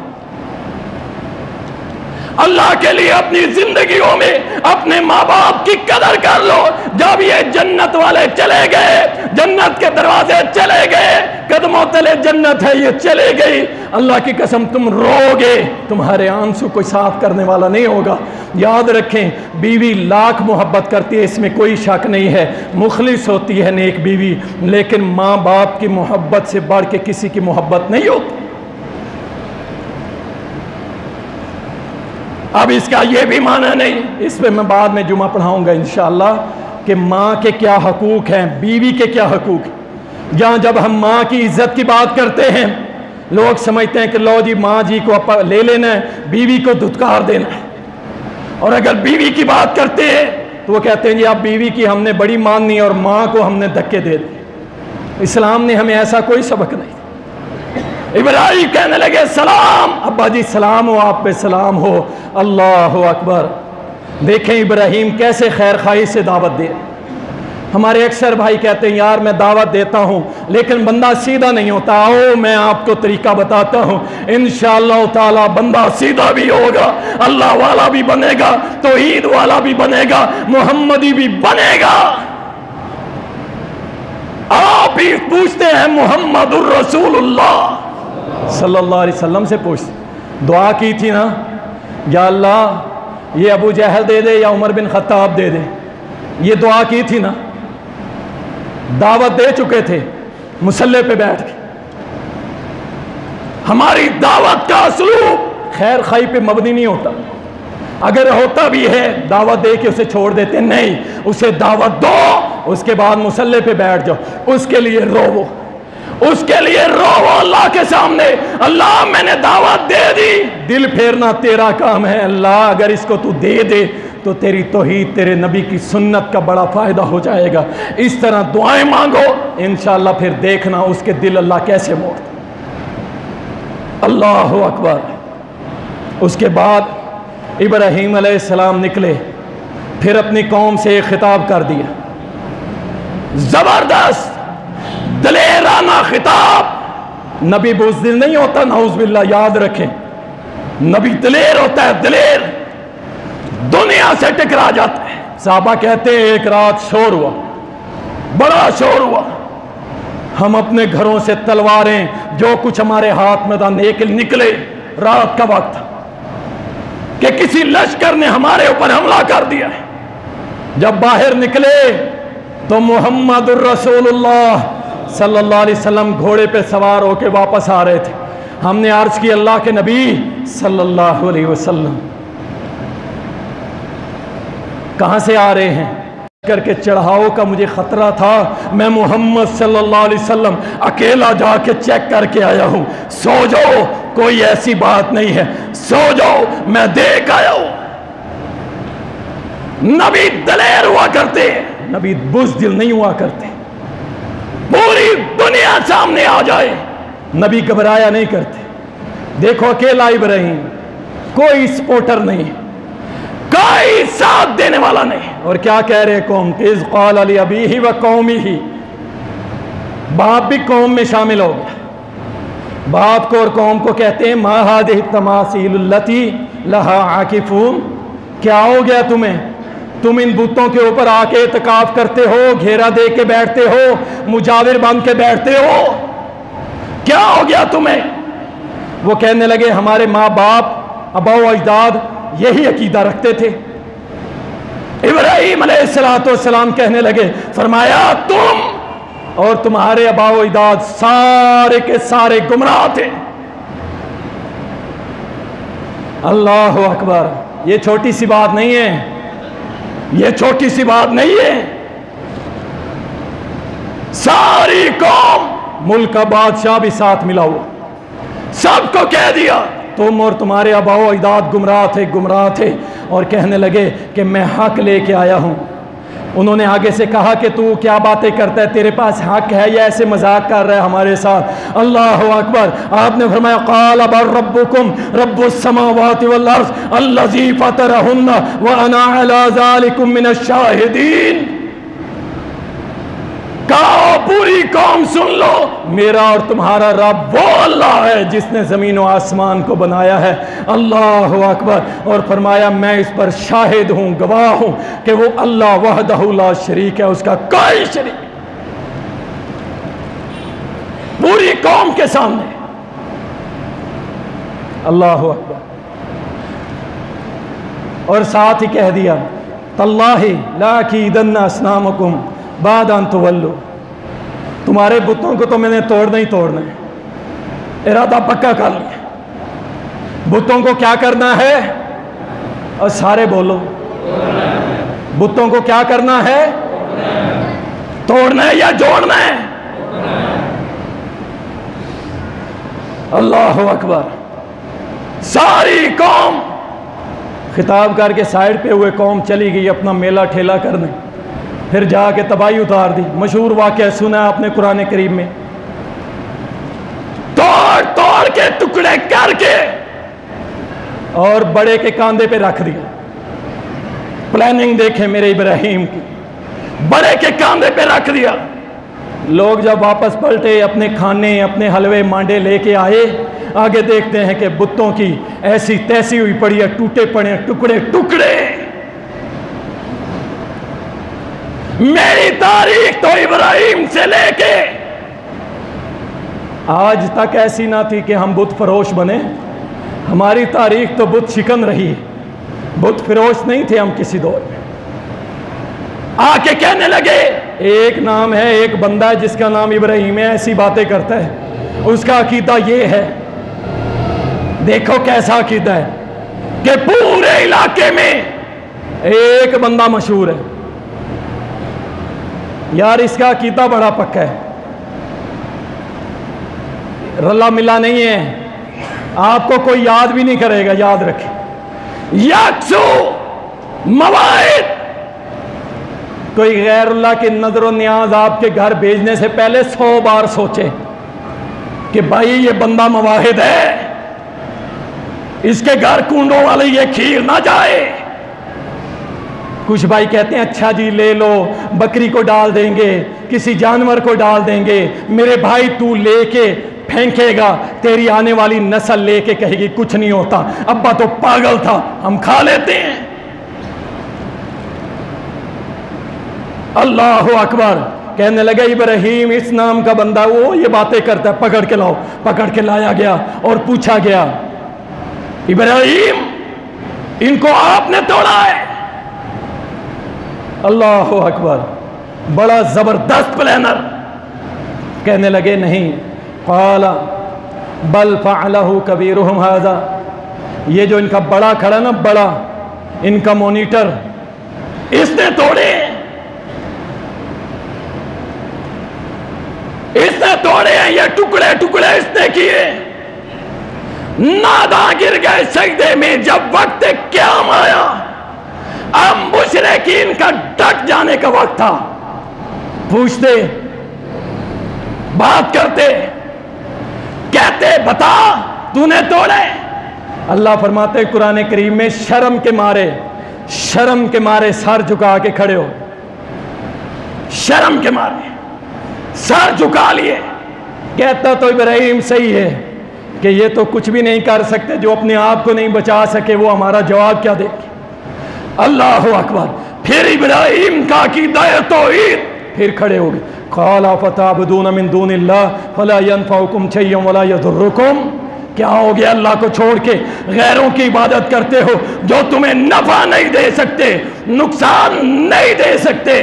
अल्लाह के लिए अपनी जिंदगियों में अपने माँ बाप की कदर कर लो। जब ये जन्नत वाले चले गए, जन्नत के दरवाजे चले गए, कदमों तले जन्नत है, ये चले गई, अल्लाह की कसम तुम रोगे, तुम्हारे आंसू कोई साफ करने वाला नहीं होगा। याद रखें, बीवी लाख मोहब्बत करती है, इसमें कोई शक नहीं है, मुखलिस होती है नेक बीवी, लेकिन माँ बाप की मोहब्बत से बढ़ के किसी की मोहब्बत नहीं होती। अब इसका ये भी माना नहीं, इस पर मैं बाद में जुमा पढ़ाऊंगा इंशाअल्लाह, कि माँ के क्या हकूक़ हैं, बीवी के क्या हकूक़ हैं। जहाँ जब हम माँ की इज्जत की बात करते हैं, लोग समझते हैं कि लो जी माँ जी को ले लेना है, बीवी को धुतकार देना है। और अगर बीवी की बात करते हैं तो वो कहते हैं जी आप बीवी की हमने बड़ी माननी और माँ को हमने धक्के दे दिए। इस्लाम ने हमें ऐसा कोई सबक नहीं। इब्राहिम कहने लगे सलाम, अब्बा जी सलाम हो, आप पे सलाम हो, अल्लाह अकबर। देखें इब्राहिम कैसे खैर खाई से दावत दे। हमारे अक्सर भाई कहते हैं यार मैं दावत देता हूँ लेकिन बंदा सीधा नहीं होता। आओ मैं आपको तरीका बताता हूँ, इंशाअल्लाह ताला बंदा सीधा भी होगा, अल्लाह वाला भी बनेगा, तौहीद वाला भी बनेगा, मोहम्मदी भी बनेगा। आप ही पूछते हैं मोहम्मदुर रसूलुल्लाह सल्लल्लाहु अलैहि वसल्लम से पूछ, दुआ की थी ना, या अल्लाह ये अबू जहल दे दे या उमर बिन खत्ताब दे दे, ये दुआ की थी ना, दावत दे चुके थे मुसल्ले पे बैठ के। हमारी दावत का असलूब खैर खाई पे मबनी नहीं होता, अगर होता भी है दावत दे के उसे छोड़ देते, नहीं, उसे दावत दो, उसके बाद मुसल्ले पे बैठ जाओ, उसके लिए रोवो, उसके लिए रोवो अल्लाह के सामने, अल्लाह मैंने दावत दे दी, दिल फेरना तेरा काम है, अल्लाह अगर इसको तू दे दे तो तेरी तौहीद, तेरे नबी की सुन्नत का बड़ा फ़ायदा हो जाएगा। इस तरह दुआएं मांगो, इंशाअल्लाह फिर देखना उसके दिल अल्लाह कैसे मोड़ता। अल्लाह अकबर। उसके बाद इब्राहीम अलैहिस्सलाम निकले, फिर अपनी कौम से एक खिताब कर दिया, ज़बरदस्त दलेराना खिताब। नबी बुज़दिल नहीं होता, नाउज़ बिल्लाह, याद रखें, नबी दलेर होता है, दलेर, दुनिया से टकरा जाता है। साहबा कहते हैं एक रात शोर हुआ, बड़ा शोर हुआ, हम अपने घरों से तलवारें जो कुछ हमारे हाथ में था निकले, रात का वक्त कि किसी लश्कर ने हमारे ऊपर हमला कर दिया है। जब बाहर निकले तो मुहम्मदुर रसूलुल्लाह सल्लल्लाहु अलैहि वसल्लम घोड़े पे सवार होके वापस आ रहे थे। हमने अर्ज की अल्लाह के नबी सल्लल्लाहु अलैहि वसल्लम कहाँ से आ रहे हैं? करके चढ़ाओ का मुझे खतरा था, मैं मोहम्मद सल्लल्लाहु अलैहि वसल्लम अकेला जाके चेक करके आया हूँ, सो जाओ, कोई ऐसी बात नहीं है, सो जाओ, मैं देख आया हूँ। नबी दलेर हुआ करते, नबी बुज़दिल नहीं हुआ करते। पूरी दुनिया सामने आ जाए, नबी घबराया नहीं करते। देखो अकेला इब्राहीम, कोई सपोर्टर नहीं, कोई साथ देने वाला नहीं। और क्या कह रहे कौम, इज़ क़ाल अली अबीही व कौमिही, बाप भी कौम में शामिल हो गया। बाप को और कौम को कहते हैं मा हादिही तमासीलुल्लती लहा आकिफून, क्या हो गया तुम्हें, तुम इन बुतों के ऊपर आके इत्काफ करते हो, घेरा दे के बैठते हो, मुजाविर बन के बैठते हो, क्या हो गया तुम्हें? वो कहने लगे हमारे माँ बाप अबा अजदाद यही अकीदा रखते थे। इब्राहीम अलैहिस्सलाम कहने लगे, फरमाया तुम और तुम्हारे अबाओ इदाद सारे के सारे गुमराह थे। अल्लाह अकबर। ये छोटी सी बात नहीं है, ये छोटी सी बात नहीं है। सारी कौम, मुल्क का बादशाह भी साथ मिला हुआ, सबको कह दिया तुम और तुम्हारे अबाओ इदाद गुमराह थे और कहने लगे कि मैं हक लेके आया हूं। उन्होंने आगे से कहा कि तू क्या बातें करता है, तेरे पास हक है या ऐसे मजाक कर रहा है हमारे साथ। अल्लाह अकबर। आपने फरमाया क़ाल बल रब्बुकुम रब्बुस समावाति वल अर्ज़ अल्लज़ी फ़तरहुन्ना व अना अला ज़ालिकुम मिनश शाहिदीन। कहो पूरी कौम सुन लो, मेरा और तुम्हारा रब वो अल्लाह है जिसने ज़मीन और आसमान को बनाया है। अल्लाह अकबर। और फरमाया मैं इस पर शाहिद हूँ, गवाह हूँ कि वो अल्लाह वहदहु ला शरीक है, उसका कोई शरीक। पूरी कौम के सामने अल्लाह अकबर। और साथ ही कह दिया तल्लाहि ला कीदन्ना अस्नामकुम बाद अन तुवल्लू। तुम्हारे बुतों को तो मैंने तोड़ना ही तोड़ना है, इरादा पक्का कर लिया। बुतों को क्या करना है? और सारे बोलो, बुतों को क्या करना है? तोड़ना है या जोड़ना है? अल्लाह अकबर। सारी कौम खिताब करके साइड पे हुए कौम चली गई अपना मेला ठेला करने, फिर जाके तबाही उतार दी। मशहूर वाक़या सुना है आपने कुरान करीम में, तोड़ तोड़ के टुकड़े करके और बड़े के कांधे पे रख दिया। प्लानिंग देखें मेरे इब्राहिम की, बड़े के कांधे पे रख दिया। लोग जब वापस पलटे अपने खाने अपने हलवे मांडे लेके आए, आगे देखते हैं कि बुतों की ऐसी तैसी हुई पड़ी है, टूटे पड़े टुकड़े टुकड़े। मेरी तारीख तो इब्राहिम से लेके आज तक ऐसी ना थी कि हम बुत फरोश बने। हमारी तारीख तो बुत शिकन रही है, बुत फरोश नहीं थे हम किसी दौर में। आके कहने लगे एक नाम है, एक बंदा है जिसका नाम इब्राहिम है, ऐसी बातें करता है, उसका अकीदा ये है। देखो कैसा अकीदा है कि पूरे इलाके में एक बंदा मशहूर है। यार इसका अकीदा बड़ा पक्का है, रला मिला नहीं है, आपको कोई याद भी नहीं करेगा। याद रखें यक्सु मवाइद। कोई गैरुल्लाह की नजर न्याज आपके घर भेजने से पहले 100 बार सोचे कि भाई ये बंदा मवाहिद है, इसके घर कूंडों वाले ये खीर ना जाए। कुछ भाई कहते हैं अच्छा जी ले लो, बकरी को डाल देंगे, किसी जानवर को डाल देंगे। मेरे भाई तू लेके फेंकेगा, तेरी आने वाली नस्ल लेके कहेगी कुछ नहीं होता, अब्बा तो पागल था, हम खा लेते हैं। अल्लाह अकबर। कहने लगे इब्राहिम इस नाम का बंदा वो ये बातें करता है, पकड़ के लाओ। पकड़ के लाया गया और पूछा गया इब्राहिम इनको आपने तोड़ा है? अल्लाह अकबर। बड़ा जबरदस्त प्लानर। कहने लगे नहीं, क़ाला बल फ़अलहु कबीरुहुम हाज़ा। ये जो इनका बड़ा खड़ा ना, बड़ा इनका मॉनिटर, इसने तोड़े, इसने तोड़े हैं, ये टुकड़े टुकड़े इसने किए। नादा गिर गए सजदे में। जब वक्त क़याम आया, अब मुशरिकीन का डट जाने का वक्त था। पूछते, बात करते, कहते बता तूने तोड़े? अल्लाह फरमाते कुरान करीम में शर्म के मारे सर झुका के खड़े हो। शर्म के मारे सर झुका लिए। कहता तो इब्राहिम सही है कि ये तो कुछ भी नहीं कर सकते, जो अपने आप को नहीं बचा सके वो हमारा जवाब क्या देंगे। अल्लाह अकबर। फिर इब्राहिम का अकीदा तौहीद, फिर खड़े हो गए। क़ाला फ़तअबुदून मिन दूनिल्लाह फ़ला यनफ़उकुम शय्अन वला यदुर्रुकुम। क्या हो गया? अल्लाह को छोड़ के गैरों की इबादत करते हो जो तुम्हें नफा नहीं दे सकते, नुकसान नहीं दे सकते।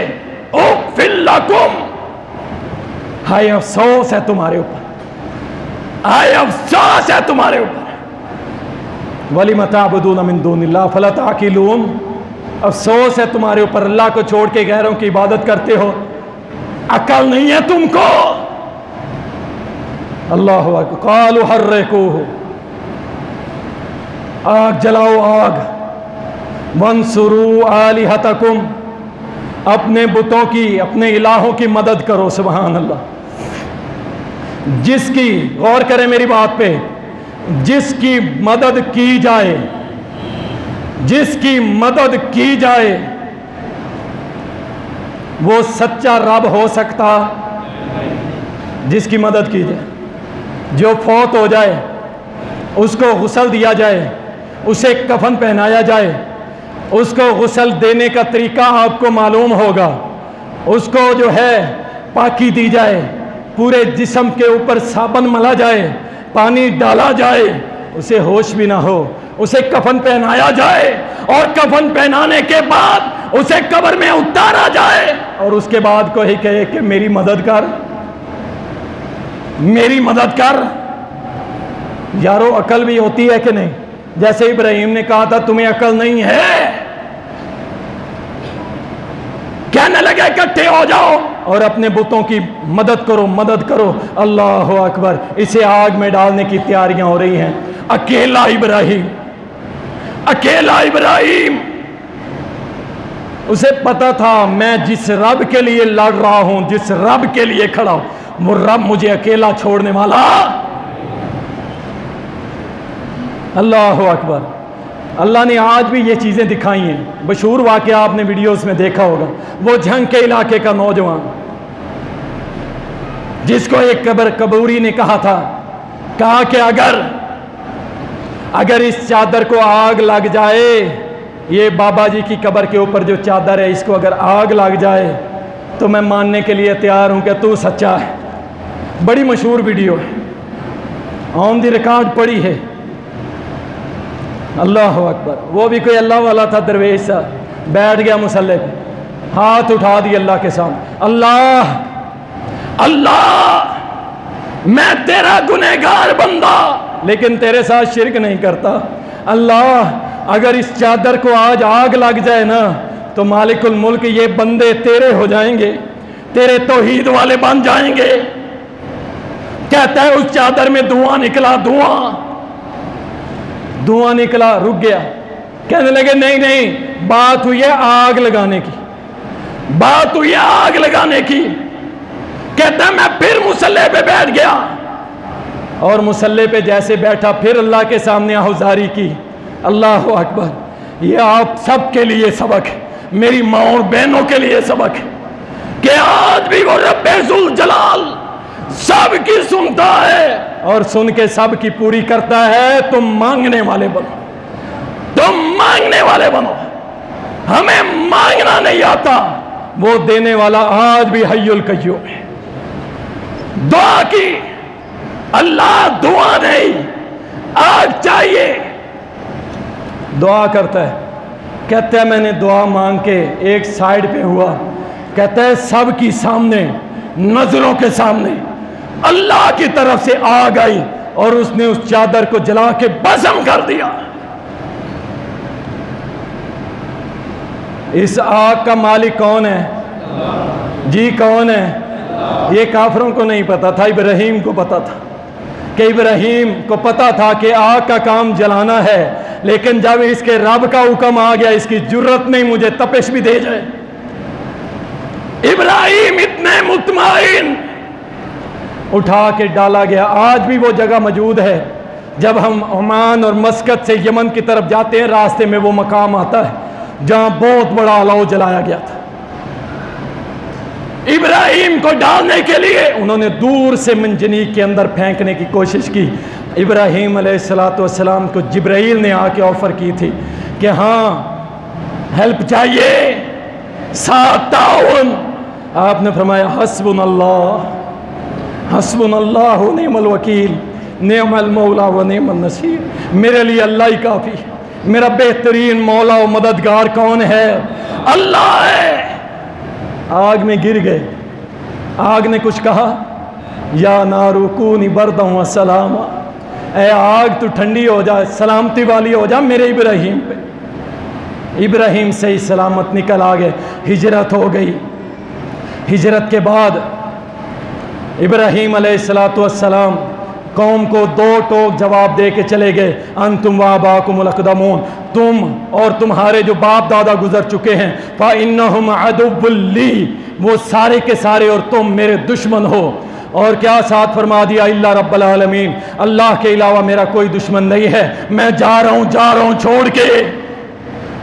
उफ़्फ़िल लकुम। हाय अफसोस है तुम्हारे ऊपर, हाय अफसोस है तुम्हारे ऊपर। वलिम ताबुदून मिन दूनिल्लाह फला ताकिलून, अफसोस है तुम्हारे ऊपर, अल्लाह को छोड़ के गैरों की इबादत करते हो, अकल नहीं है तुमको। अल्लाह अकबर। कालू हर्रिकूहु, आग जलाओ आग, वंसुरू आलिहतकुम, अपने बुतों की, अपने इलाहों की मदद करो। सुभान अल्लाह। जिसकी, गौर करें मेरी बात पे, जिसकी मदद की जाए, जिसकी मदद की जाए वो सच्चा रब हो सकता। जिसकी मदद की जाए, जो फौत हो जाए उसको गुस्ल दिया जाए, उसे कफन पहनाया जाए, उसको गुस्ल देने का तरीका आपको मालूम होगा, उसको जो है पाकी दी जाए, पूरे जिस्म के ऊपर साबुन मला जाए, पानी डाला जाए, उसे होश भी ना हो, उसे कफन पहनाया जाए और कफन पहनाने के बाद उसे कब्र में उतारा जाए और उसके बाद कोई कहे कि मेरी मदद कर, मेरी मदद कर। यारो अकल भी होती है कि नहीं? जैसे इब्राहिम ने कहा था तुम्हें अकल नहीं है, कहने लगे इकट्ठे हो जाओ और अपने बुतों की मदद करो, मदद करो। अल्लाह अकबर। इसे आग में डालने की तैयारियां हो रही हैं। अकेला इब्राहिम, अकेला इब्राहिम, उसे पता था मैं जिस रब के लिए लड़ रहा हूं, जिस रब के लिए खड़ा हूं, वो रब मुझे अकेला छोड़ने वाला। अल्लाह अकबर। अल्लाह ने आज भी ये चीज़ें दिखाई हैं। मशहूर वाक़या आपने वीडियोस में देखा होगा, वो झंग के इलाके का नौजवान जिसको एक कबूरी ने कहा था, कहा कि अगर इस चादर को आग लग जाए, ये बाबा जी की कब्र के ऊपर जो चादर है, इसको अगर आग लग जाए तो मैं मानने के लिए तैयार हूं कि तू सच्चा है। बड़ी मशहूर वीडियो है, ऑन द रिकॉर्ड पड़ी है। अल्लाह अकबर। वो भी कोई अल्लाह वाला था, दरवेश सा, बैठ गया मुसल्ले पे, हाथ उठा दिए अल्लाह के सामने, अल्लाह अल्लाह मैं तेरा गुनहगार बंदा, लेकिन तेरे साथ शिरक नहीं करता। अल्लाह अगर इस चादर को आज आग लग जाए ना तो मालिकुल मुल्क ये बंदे तेरे हो जाएंगे, तेरे तौहीद वाले बन जाएंगे। कहता है उस चादर में धुआं निकला, धुआं निकला, रुक गया। कहने लगे नहीं नहीं, बात हुई है आग लगाने की, बात हुई है आग लगाने की। कहता है मैं फिर मुसल्ले पे बैठ गया और मुसल्ले पे जैसे बैठा फिर अल्लाह के सामने आहुजारी की। अल्लाह अकबर। ये आप सब के लिए सबक है, मेरी माँ और बहनों के लिए सबक है कि आज भी वो रब्बुल जलाल सबकी सुनता है और सुन के सबकी पूरी करता है। तुम मांगने वाले बनो, तुम मांगने वाले बनो। हमें मांगना नहीं आता, वो देने वाला आज भी हय्युल कय्यूम है। दुआ की, अल्लाह दुआ नहीं, आग चाहिए। दुआ करता है, कहता है मैंने दुआ मांग के एक साइड पे हुआ, कहता है सबकी सामने, नजरों के सामने अल्लाह की तरफ से आग आई और उसने उस चादर को जला के भस्म कर दिया। इस आग का मालिक कौन है? जी कौन है? ये काफरों को नहीं पता था, इब्राहिम को पता था। कि इब्राहिम को पता था कि आग का काम जलाना है, लेकिन जब इसके रब का हुक्म आ गया, इसकी जुर्रत नहीं मुझे तपिश भी दे जाए। इब्राहिम इतने मुतमईन, उठा के डाला गया। आज भी वो जगह मौजूद है। जब हम ओमान और मस्कत से यमन की तरफ जाते हैं, रास्ते में वो मकाम आता है जहां बहुत बड़ा अलाव जलाया गया था। इब्राहिम को डालने के लिए उन्होंने दूर से मंजनीक के अंदर फेंकने की कोशिश की। इब्राहिम अलैहिस्सलाम को जिब्राइल ने आके ऑफर की थी कि हाँ हेल्प चाहिए, साथ ताउन। आपने फरमाया हस्बुनल्लाह हस्बुनल्लाह व निअमल वकील, निअमल मौला व निअमन नसीर। मेरे लिए अल्लाह ही काफ़ी, मेरा बेहतरीन मौला व मददगार कौन है? अल्लाह है। आग में गिर गए। आग ने कुछ कहा? या नारुकूनी बरदम व सलामा, ए आग तू ठंडी हो जा, सलामती वाली हो जा मेरे इब्राहीम पे। इब्राहीम से ही सलामत निकल आ गए, हिजरत हो गई। हिजरत के बाद इब्राहीम अलैहिस्सलातु वस्सलाम कौम को दो टोक जवाब दे के चले गए, अंतुम व आबाकुमुल अक़दमून, तुम और तुम्हारे जो बाप दादा गुजर चुके हैं, फ़इन्नहुम अदुव्वुल ली, वो सारे के सारे और तुम मेरे दुश्मन हो। और क्या साथ फरमा दिया, इल्ला रब्बल आलमीन, अल्लाह के अलावा मेरा कोई दुश्मन नहीं है। मैं जा रहा हूँ छोड़ के।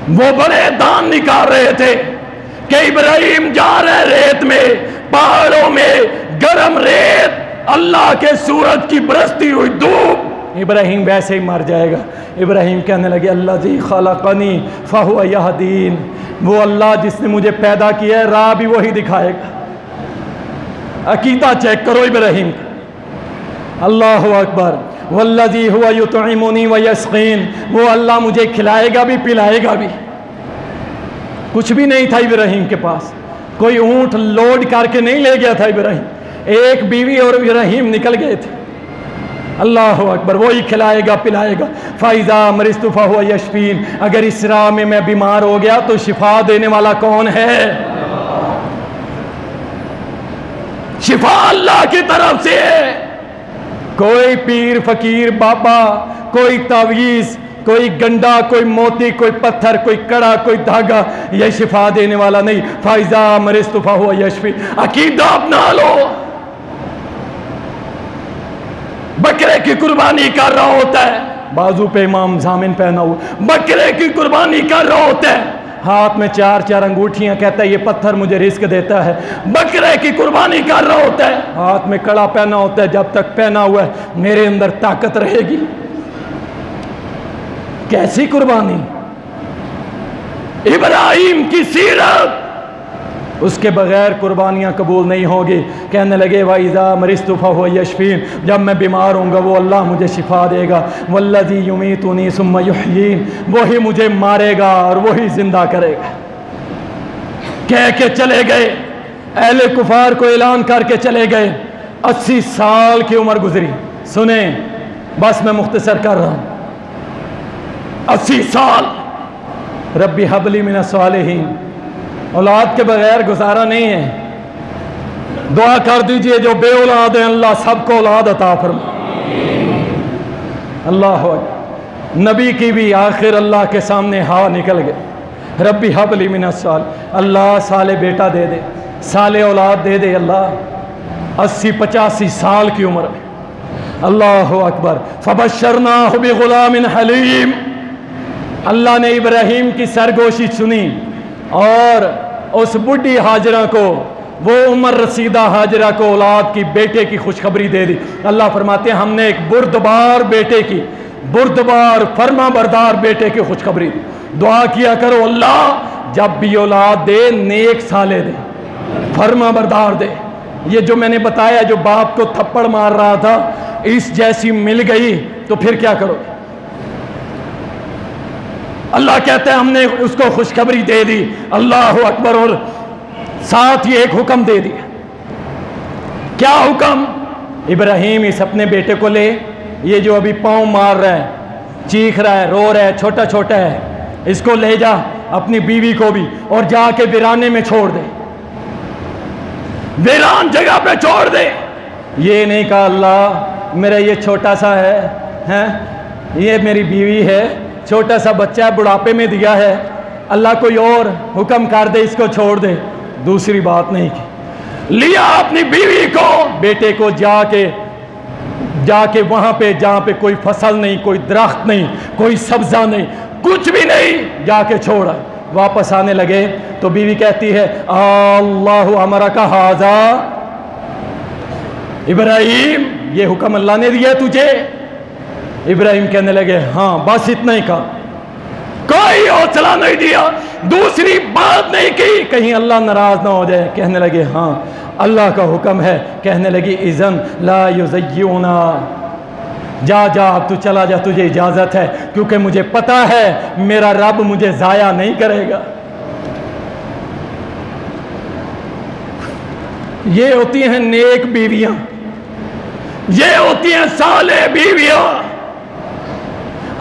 वो बड़े दान निकाल रहे थे कि इब्राहीम जा रहे रेत में, पहाड़ों में गर्म रेत, अल्लाह के सूरज की बरसती हुई धूप, इब्राहीम वैसे ही मर जाएगा। इब्राहीम कहने लगे, अल्लाह जी खलक़नी फ़हुव यहदीन, वो अल्लाह जिसने मुझे पैदा किया है राह भी वही दिखाएगा। अकीदा चेक करो इब्राहीम का। अल्लाहु अकबर। वल्लज़ी हुवा युतइमुनी व यस्क़ीन, वो अल्लाह मुझे खिलाएगा भी पिलाएगा भी। कुछ भी नहीं था इब्राहीम के पास, कोई ऊँट लोड करके नहीं ले गया था इब्राहीम, एक बीवी और इब्राहीम निकल गए थे। अल्लाह अकबर। वही खिलाएगा पिलाएगा। फ़ाइज़ा मरिस्तु फ़हुव यशफ़ीन, अगर इस राह में मैं बीमार हो गया तो शिफा देने वाला कौन है? शिफा अल्लाह की तरफ से है। कोई पीर फकीर बाबा, कोई तावीज़, कोई गंडा, कोई मोती, कोई पत्थर, कोई कड़ा, कोई धागा, यह शिफा देने वाला नहीं। फ़ाइज़ा मरिस्तु फ़हुव यशफ़ी। अकीदा अपना लो। बकरे की कुर्बानी कर रहा होता है, बाजू पे इमाम जामिन पहना हुआ, बकरे की कुर्बानी कर रहा होता है, हाथ में 4-4 अंगूठियां, कहता है ये पत्थर मुझे रिस्क देता है। बकरे की कुर्बानी कर रहा होता है, हाथ में कड़ा पहना होता है, जब तक पहना हुआ है मेरे अंदर ताकत रहेगी। कैसी कुर्बानी? इब्राहीम की सीरत, उसके बगैर कुर्बानियाँ कबूल नहीं होगी। कहने लगे वाइज़ा मरिस्तु फ़हुव यशफ़ीन, जब मैं बीमार होऊंगा वो अल्लाह मुझे शिफा देगा। वल्लज़ी युमीतुनी सुम्मा युहयीन, वही मुझे मारेगा और वही जिंदा करेगा। कह के चले गए, अहले कुफार को ऐलान करके चले गए। 80 साल की उम्र गुजरी। सुने, बस मैं मुख्तसर कर रहा हूँ। 80 साल। रब्बी हबली मिनस सालिहीन, औलाद के बगैर गुजारा नहीं है। दुआ कर दीजिए जो बे औलाद है अल्लाह सबको औलाद अता फरमा। अल्लाह नबी की भी आखिर अल्लाह के सामने हाँ निकल गए, रब्बी हबली मिनस साल, अल्लाह साले बेटा दे दे, साले औलाद दे दे अल्लाह। 80-85 साल की उम्र में। अल्लाह अकबर। फबश्शरनाहु बिग़ुलामिन हलीम, अल्लाह ने इब्राहीम की सरगोशी सुनी और उस बुढ़ी हाजरा को, वो उम्र रसीदा हाजरा को औलाद की बेटे की खुशखबरी दे दी। अल्लाह फरमाते हैं हमने एक बुर्दबार बेटे की, बुर्दबार फर्मा बरदार बेटे की खुशखबरी दी। दुआ किया करो अल्लाह जब भी औलाद दे नेक साले दे, फर्मा बरदार दे। ये जो मैंने बताया, जो बाप को थप्पड़ मार रहा था, इस जैसी मिल गई तो फिर क्या करो? अल्लाह कहते हैं हमने उसको खुशखबरी दे दी। अल्लाह अकबर। और साथ ही एक हुक्म दे दिया। क्या हुक्म? इब्राहीम इस अपने बेटे को ले, ये जो अभी पाँव मार रहा है, चीख रहा है, रो रहा है, छोटा छोटा है, इसको ले जा, अपनी बीवी को भी, और जाके वीराने में छोड़ दे, वीरान जगह पे छोड़ दे। ये नहीं कहा अल्लाह मेरा ये छोटा सा है, ये मेरी बीवी है, छोटा सा बच्चा है, बुढ़ापे में दिया है, अल्लाह कोई और हुक्म कर दे इसको छोड़ दे। दूसरी बात नहीं की, लिया अपनी बीवी को, बेटे को, जाके वहां पे जहां पे कोई फसल नहीं, कोई दरख्त नहीं, कोई सब्जा नहीं, कुछ भी नहीं, जाके छोड़ा। वापस आने लगे तो बीवी कहती है अल्लाहु अमरा का हाजा, इब्राहीम ये हुक्म अल्लाह ने दिया तुझे? इब्राहीम कहने लगे हाँ, बस इतना ही कहा, कोई हौसला नहीं दिया, दूसरी बात नहीं की, कहीं अल्लाह नाराज ना हो जाए। कहने लगे हाँ अल्लाह का हुक्म है। कहने लगी इज़न ला युज़य्युना, जा जा अब तू चला जा, तुझे इजाज़त है, क्योंकि मुझे पता है मेरा रब मुझे ज़ाया नहीं करेगा। ये होती हैं नेक बीवियाँ। ये होती हैं साले बीवियां,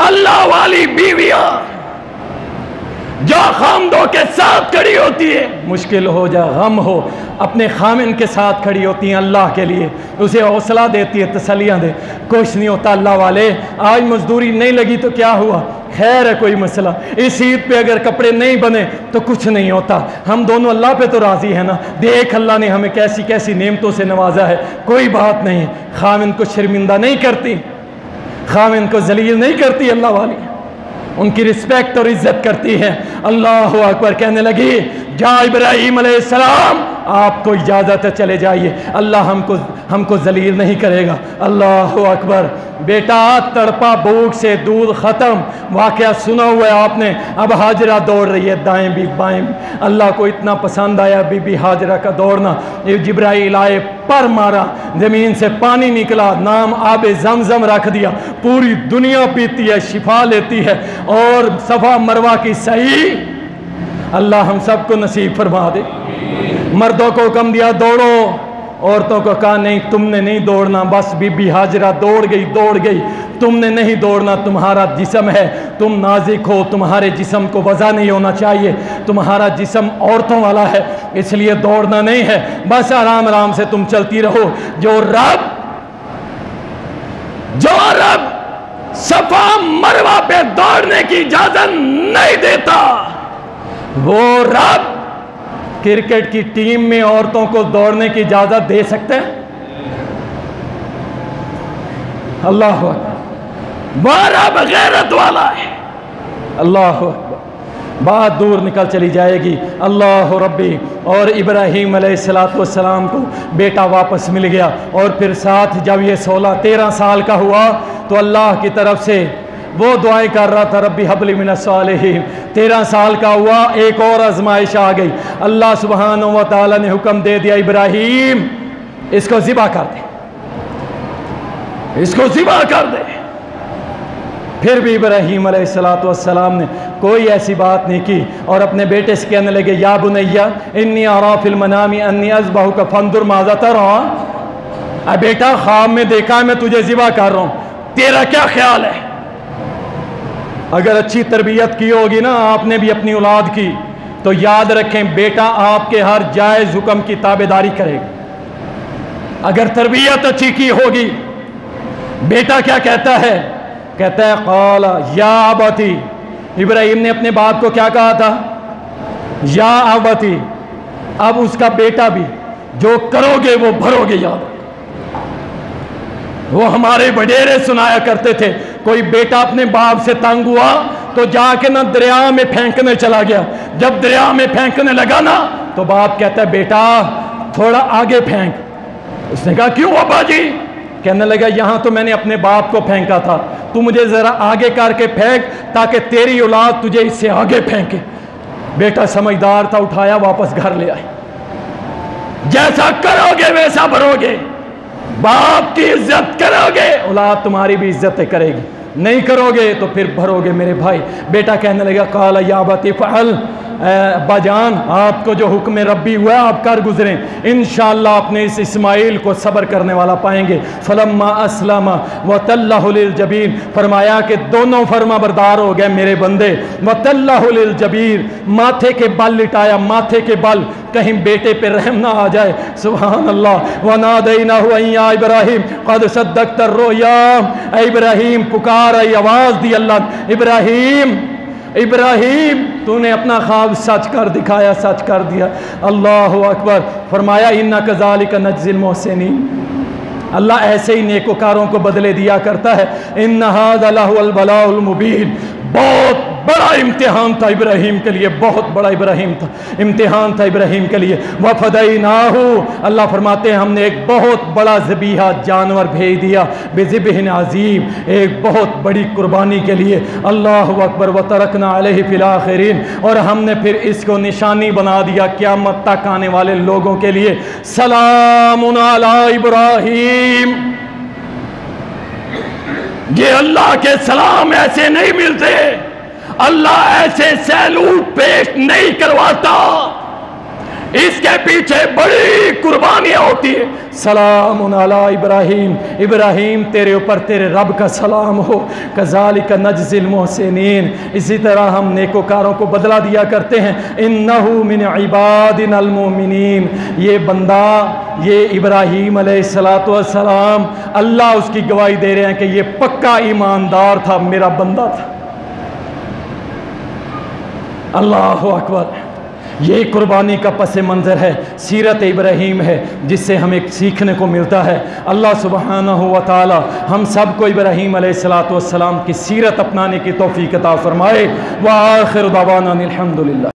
अल्लाह वाली बीवियां, जो खामदों के साथ खड़ी होती है, मुश्किल हो या गम हो अपने खामिन के साथ खड़ी होती हैं अल्लाह के लिए, उसे हौसला देती है, तसल्लियाँ दे। कुछ नहीं होता अल्लाह वाले, आज मजदूरी नहीं लगी तो क्या हुआ, खैर है कोई मसला, इस ईद पे अगर कपड़े नहीं बने तो कुछ नहीं होता, हम दोनों अल्लाह पे तो राज़ी है ना, देख अल्लाह ने हमें कैसी कैसी नेमतों से नवाजा है, कोई बात नहीं। खामिन को शर्मिंदा नहीं करती, खामिन को जलील नहीं करती अल्लाह वाली, उनकी रिस्पेक्ट और इज्जत करती है। अल्लाह अकबर कहने लगी, जा इब्राहीम अलैहिस्सलाम आपको इजाज़त है चले जाइए, अल्लाह हमको जलील नहीं करेगा। अल्लाह अकबर। बेटा तड़पा भूख से, दूध ख़त्म, वाक़या सुना हुआ है आपने। अब हाजरा दौड़ रही है दाएं भी बाएं भी। अल्लाह को इतना पसंद आया बीबी हाजरा का दौड़ना, ये जिब्राइल आए, पर मारा, ज़मीन से पानी निकला, नाम आबे ज़मज़म रख दिया, पूरी दुनिया पीती है, शिफा लेती है। और सफ़ा मरवा की सही अल्लाह हम सबको नसीब फरमा दे। मर्दों को हुक्म दिया दौड़ो, औरतों को कहा नहीं तुमने नहीं दौड़ना। बस बीबी हाजरा दौड़ गई, तुमने नहीं दौड़ना, तुम्हारा जिस्म है, तुम नाजिक हो, तुम्हारे जिस्म को वज़ा नहीं होना चाहिए, तुम्हारा जिस्म औरतों वाला है, इसलिए दौड़ना नहीं है, बस आराम आराम से तुम चलती रहो। जो रब सफा मरवा पे दौड़ने की इजाजत नहीं देता, वो रब क्रिकेट की टीम में औरतों को दौड़ने की इजाजत दे सकते हैं? अल्लाह वह रब गैरत वाला है। अल्लाह बात दूर निकल चली जाएगी। अल्लाह रब्बी। और इब्राहीम अलैहिस्सलाम को बेटा वापस मिल गया, और फिर साथ जब ये 16-13 साल का हुआ तो अल्लाह की तरफ से वो दुआएं कर रहा था, रब्बी हबली मिनस सालिहीन। 13 साल का हुआ, एक और आजमाइश आ गई। अल्लाह सुब्हानहू व तआला ने हुक्म दे दिया, इब्राहीम इसको ज़िबा कर दे, इसको ज़िबा कर दे। फिर भी इब्राहीम अलैहिस्सलाम ने कोई ऐसी बात नहीं की, और अपने बेटे से कहने लगे, या बुनैया इन्नी अरा फिल मनामी अन्नी अज़बहुका फंजुर माज़ा तरा। अरे बेटा ख्वाब में देखा मैं तुझे ज़िबा कर रहा हूँ, तेरा क्या ख्याल है? अगर अच्छी तरबियत की होगी ना आपने भी अपनी औलाद की, तो याद रखें बेटा आपके हर जायज़ हुक्म की ताबेदारी करेगा। अगर तरबियत अच्छी की होगी, बेटा क्या कहता है? कहता है क़ाला या अबती। इब्राहीम ने अपने बाप को क्या कहा था? या अबती। अब उसका बेटा भी, जो करोगे वो भरोगे। याद, वो हमारे वडेरे सुनाया करते थे, कोई बेटा अपने बाप से तंग हुआ तो जाके ना दरिया में फेंकने चला गया। जब दरिया में फेंकने लगा ना तो बाप कहता है बेटा थोड़ा आगे फेंक। उसने कहा क्यों अब्बा जी? कहने लगा यहाँ तो मैंने अपने बाप को फेंका था, तू मुझे ज़रा आगे करके फेंक ताकि तेरी औलाद तुझे इससे आगे फेंके। बेटा समझदार था, उठाया वापस घर ले आए। जैसा करोगे वैसा भरोगे, बाप की इज्जत करोगे औलाद तुम्हारी भी इज्जत करेगी, नहीं करोगे तो फिर भरोगे मेरे भाई। बेटा कहने लगा काला या बती फ़अल, अब्बा जान आपको जो हुक्म रब्बी हुआ आप कर गुजरें, इंशाअल्लाह अपने इस इस्माइल को सब्र करने वाला पाएंगे। फलम्मा अस्लमा व तल्लहु लिल जबीन, फरमाया कि दोनों फर्मा बरदार हो गए मेरे बंदे। व तल्लहु लिल जबीन, माथे के बल लिटाया, माथे के बल, कहीं बेटे पे रहम ना आ जाए। सुभान अल्लाह। व नादैनाहु या इब्राहीम क़द सद्दक़्ता रुया, इब्राहीम पुकार आई, आवाज़ दी अल्लाह, इब्राहीम इब्राहीम तूने अपना ख्वाब सच कर दिखाया, सच कर दिया। अल्लाह अकबर। फरमाया इन्ना कज़ालिका नज्ज़िल मोहसिनीन, अल्लाह ऐसे ही नेकोकारों को बदले दिया करता है। इन्ना हाज़ा लहुल बलाउल मुबीन, बहुत बड़ा इम्तिहान था इब्राहीम के लिए, बहुत बड़ा इम्तिहान था इब्राहीम के लिए। वफ़दैनाहु, अल्लाह फरमाते हैं हमने एक बहुत बड़ा ज़बीहा जानवर भेज दिया, बिज़िब्हिन अज़ीम, एक बहुत बड़ी कुर्बानी के लिए। अल्लाहु अकबर। व तरकना अलैहि फ़िल आखिरीन, और हमने फिर इसको निशानी बना दिया क़यामत तक आने वाले लोगों के लिए। सलामुन अला इब्राहीम, ये अल्लाह के सलाम ऐसे नहीं मिलते, अल्लाह ऐसे सैलूट पेश नहीं करवाता। इसके पीछे बड़ी कुर्बानियां होती है। सलाम अला इब्राहीम, इब्राहीम तेरे ऊपर तेरे रब का सलाम हो। कज़ालिका नज्ज़िल मुहसिनीन, इसी तरह हम नेकोकारों को बदला दिया करते हैं। इन्नहु मिन इबादिनल मोमिनीन, ये बंदा, ये इब्राहीम अलैहिस्सलातु वस्सलाम, अल्लाह उसकी गवाही दे रहे हैं कि ये पक्का ईमानदार था, मेरा बंदा था। अल्लाह अकबर। ये कुर्बानी का पस मंज़र है, सीरत इब्राहीम है, जिससे हमें सीखने को मिलता है। अल्लाह सुब्हानहू व तआला हम सब को इब्राहीम अलैहिस्सलातु वस्सलाम की सीरत अपनाने की तौफीक अता फरमाए। व आखिर दावाना अनिल हम्दुलिल्लाह।